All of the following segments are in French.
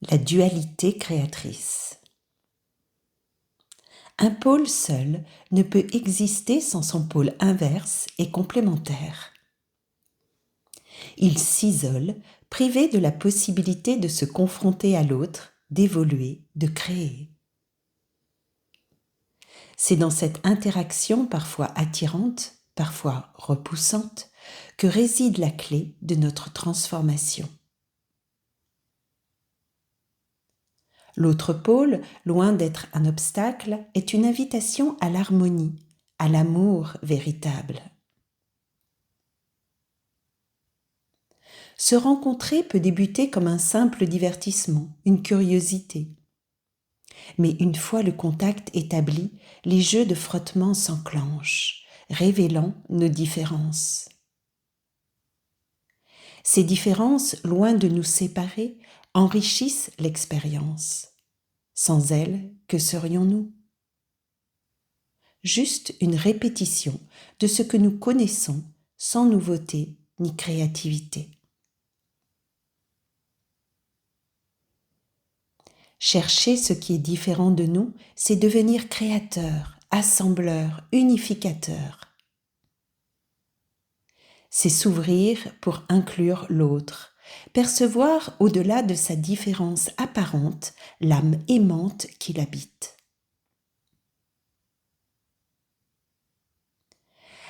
La dualité créatrice. Un pôle seul ne peut exister sans son pôle inverse et complémentaire. Il s'isole, privé de la possibilité de se confronter à l'autre, d'évoluer, de créer. C'est dans cette interaction parfois attirante, parfois repoussante, que réside la clé de notre transformation. L'autre pôle, loin d'être un obstacle, est une invitation à l'harmonie, à l'amour véritable. Se rencontrer peut débuter comme un simple divertissement, une curiosité. Mais une fois le contact établi, les jeux de frottement s'enclenchent, révélant nos différences. Ces différences, loin de nous séparer, enrichissent l'expérience. Sans elles, que serions-nous ? Juste une répétition de ce que nous connaissons, sans nouveauté ni créativité. Chercher ce qui est différent de nous, c'est devenir créateur, assembleur, unificateur. C'est s'ouvrir pour inclure l'autre, percevoir au-delà de sa différence apparente l'âme aimante qui l'habite.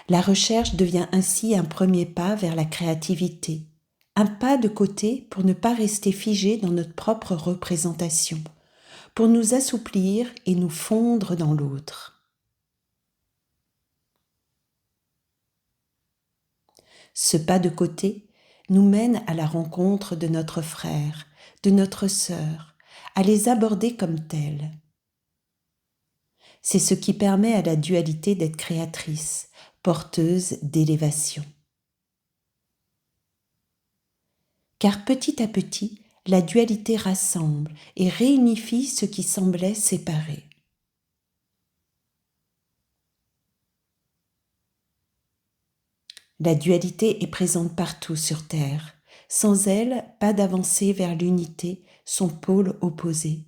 La recherche devient ainsi un premier pas vers la créativité, un pas de côté pour ne pas rester figé dans notre propre représentation, pour nous assouplir et nous fondre dans l'autre. Ce pas de côté nous mène à la rencontre de notre frère, de notre sœur, à les aborder comme tels. C'est ce qui permet à la dualité d'être créatrice, porteuse d'élévation. Car petit à petit, la dualité rassemble et réunifie ce qui semblait séparé. La dualité est présente partout sur Terre. Sans elle, pas d'avancée vers l'unité, son pôle opposé.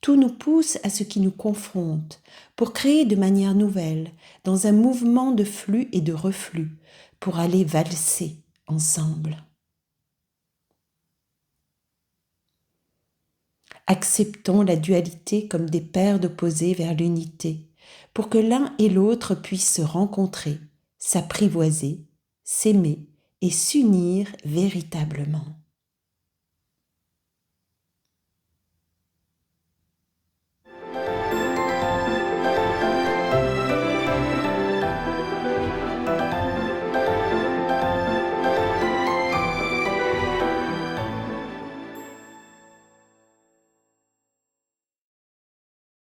Tout nous pousse à ce qui nous confronte, pour créer de manière nouvelle, dans un mouvement de flux et de reflux, pour aller valser ensemble. Acceptons la dualité comme des paires d'opposés vers l'unité, pour que l'un et l'autre puissent se rencontrer, s'apprivoiser, s'aimer et s'unir véritablement.